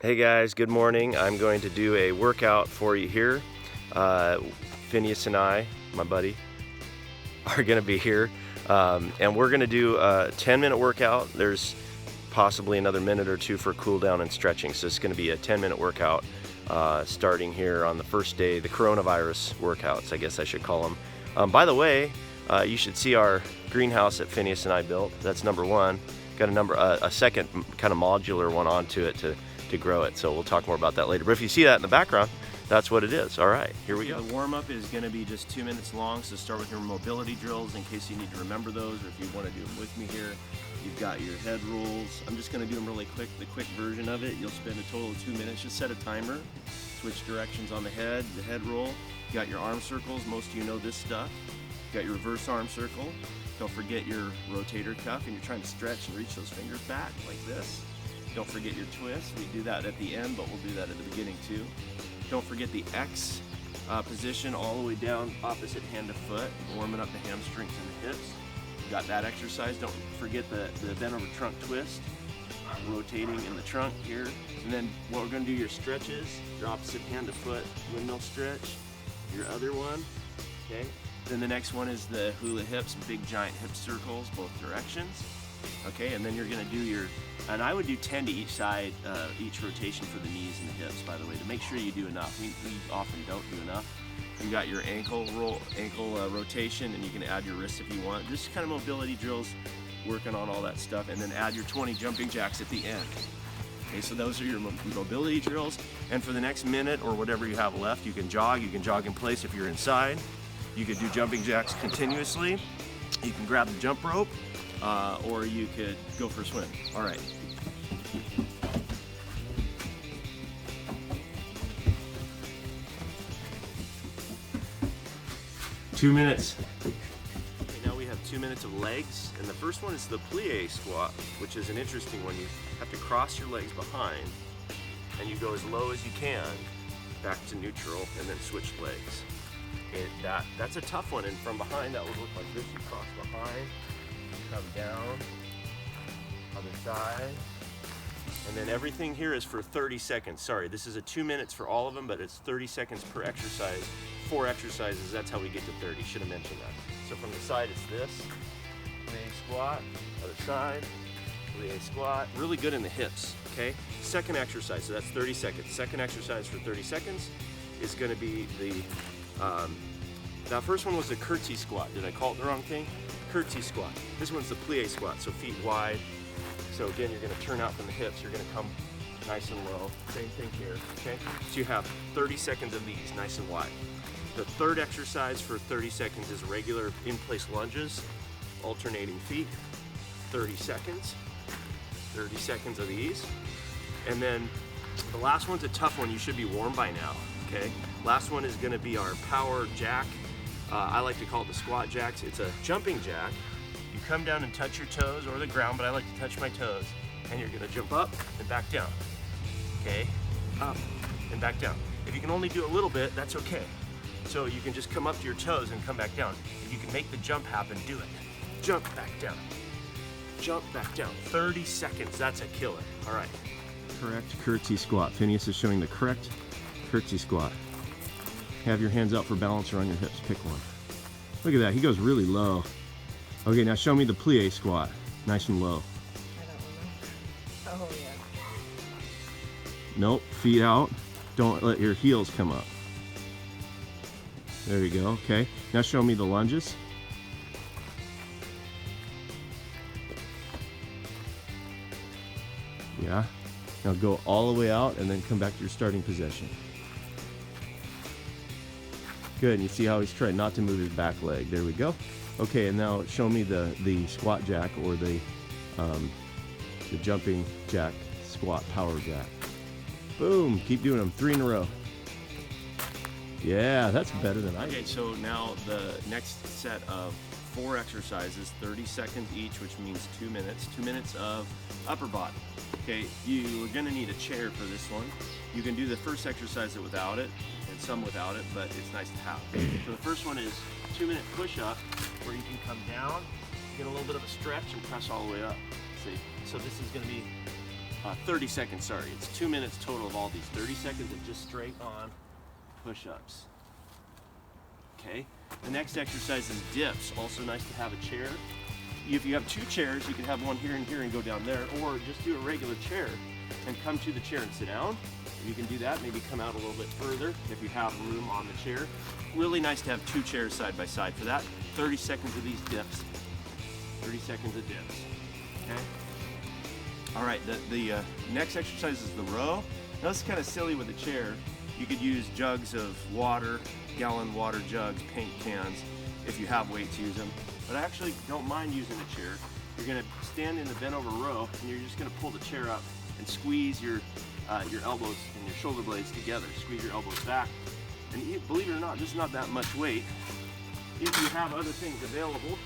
Hey guys, good morning. I'm going to do a workout for you here. Phineas and I, my buddy, are going to be here, and we're going to do a 10-minute workout. There's possibly another minute or two for cool down and stretching, so it's going to be a 10-minute workout starting here on the first day, the coronavirus workouts, I guess I should call them. By the way, you should see our greenhouse that Phineas and I built. That's number one. Got a second kind of modular one onto it to grow it, so we'll talk more about that later. But if you see that in the background, that's what it is. All right, here we go. The warm-up is going to be just 2 minutes long, so start with your mobility drills in case you need to remember those, or if you want to do them with me here. You've got your head rolls. I'm just going to do them really quick, the quick version of it. You'll spend a total of 2 minutes. Just set a timer, switch directions on the head roll. You got your arm circles. Most of you know this stuff. You got your reverse arm circle. Don't forget your rotator cuff, and you're trying to stretch and reach those fingers back like this. Don't forget your twist. We do that at the end, but we'll do that at the beginning too. Don't forget the X position all the way down opposite hand to foot, warming up the hamstrings and the hips. You got that exercise. Don't forget the bent over trunk twist, rotating in the trunk here. And then what we're going to do, your stretches, your opposite hand to foot, windmill stretch, your other one, okay? Then the next one is the hula hips, big giant hip circles, both directions. Okay, and then you're going to do your, and I would do 10 to each side, each rotation for the knees and the hips, by the way, to make sure you do enough. We often don't do enough. You got your ankle rotation, and you can add your wrists if you want. Just kind of mobility drills, working on all that stuff, and then add your 20 jumping jacks at the end. Okay, so those are your mobility drills, and for the next minute or whatever you have left, you can jog in place if you're inside. You could do jumping jacks continuously. You can grab the jump rope. Or you could go for a swim. All right. Two minutes. Okay, now we have 2 minutes of legs, and the first one is the plie squat, which is an interesting one. You have to cross your legs behind, and you go as low as you can, back to neutral, and then switch legs. Okay, that's a tough one, and from behind that would look like this. You cross behind, come down, other side, and then everything here is for 30 seconds. Sorry, this is a 2 minutes for all of them, but it's 30 seconds per exercise. 4 exercises, that's how we get to 30. Should have mentioned that. So from the side, it's this, plie squat, other side, plie squat. Really good in the hips, okay? Second exercise, so that's 30 seconds. Second exercise for 30 seconds is gonna be the, that first one was the curtsy squat. Did I call it the wrong thing? Curtsy squat. This one's the plie squat, so feet wide. So again, you're going to turn out from the hips. You're going to come nice and low. Same thing here, okay? So you have 30 seconds of these, nice and wide. The third exercise for 30 seconds is regular in-place lunges, alternating feet, 30 seconds. 30 seconds of these. And then the last one's a tough one. You should be warm by now, okay? Last one is going to be our power jack. I like to call it the squat jacks. It's a jumping jack. You come down and touch your toes or the ground, but I like to touch my toes. And you're gonna jump up and back down. Okay, up and back down. If you can only do a little bit, that's okay. So you can just come up to your toes and come back down. If you can make the jump happen, do it. Jump back down. Jump back down. 30 seconds, that's a killer. All right. Correct curtsy squat. Phineas is showing the correct curtsy squat. Have your hands out for balance or on your hips. Pick one. Look at that. He goes really low. Okay, now show me the plie squat. Nice and low. I don't remember. Oh, yeah. Nope. Feet out. Don't let your heels come up. There you go. Okay. Now show me the lunges. Yeah. Now go all the way out and then come back to your starting position. Good, and you see how he's trying not to move his back leg. There we go. Okay, and now show me the squat jack or the jumping jack, squat power jack. Boom, keep doing them, 3 in a row. Yeah, that's better than I did. Okay, so now the next set of 4 exercises, 30 seconds each, which means 2 minutes. 2 minutes of upper body. Okay, you're gonna need a chair for this one. You can do the first exercise without it, and some without it, but it's nice to have. So the first one is 2-minute push-up, where you can come down, get a little bit of a stretch, and press all the way up. See, so this is gonna be 30 seconds, sorry. It's 2 minutes total of all these. 30 seconds of just straight on push-ups. Okay, the next exercise is dips. Also nice to have a chair. If you have 2 chairs, you can have one here and here and go down there, or just do a regular chair and come to the chair and sit down. You can do that, maybe come out a little bit further if you have room on the chair. Really nice to have 2 chairs side by side for that. 30 seconds of these dips. 30 seconds of dips, okay? All right, the next exercise is the row. Now this is kind of silly with a chair. You could use jugs of water, gallon water jugs, paint cans, if you have weights, use them. But I actually don't mind using a chair. You're gonna stand in the bent over row and you're just gonna pull the chair up and squeeze your elbows and your shoulder blades together. Squeeze your elbows back. And believe it or not, this is not that much weight. If you have other things available,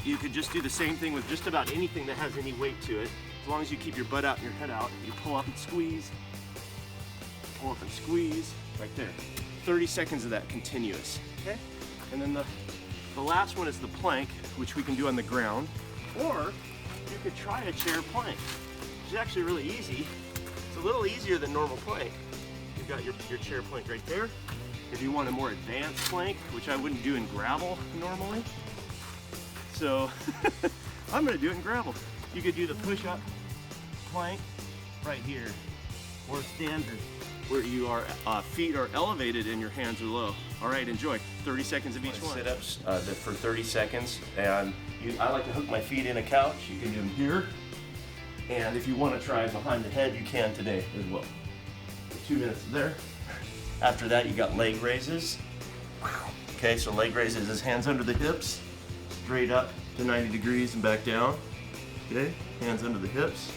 you could just do the same thing with just about anything that has any weight to it. As long as you keep your butt out and your head out, you pull up and squeeze, pull up and squeeze, right there. 30 seconds of that continuous, okay? And then the last one is the plank, which we can do on the ground, or you could try a chair plank, which is actually really easy. It's a little easier than normal plank. You've got your chair plank right there. If you want a more advanced plank, which I wouldn't do in gravel normally, so I'm gonna do it in gravel. You could do the push-up plank right here, or standard, where you are feet are elevated and your hands are low. All right, enjoy. 30 seconds of each one. Sit-ups for 30 seconds, and I like to hook my feet in a couch. You can do them here, and if you want to try behind the head, you can today as well. 2 minutes there. After that, you got leg raises. Okay, so leg raises is hands under the hips, straight up to 90 degrees and back down. Okay, hands under the hips.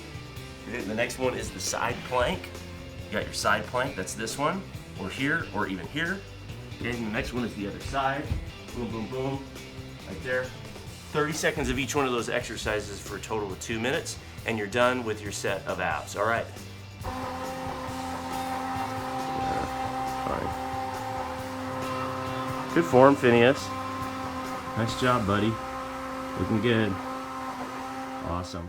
Okay, the next one is the side plank. You got your side plank, that's this one, or here, or even here. Okay, and the next one is the other side. Boom, boom, boom, right there. 30 seconds of each one of those exercises for a total of 2 minutes, and you're done with your set of abs, all right? Good form, Phineas. Nice job, buddy. Looking good. Awesome.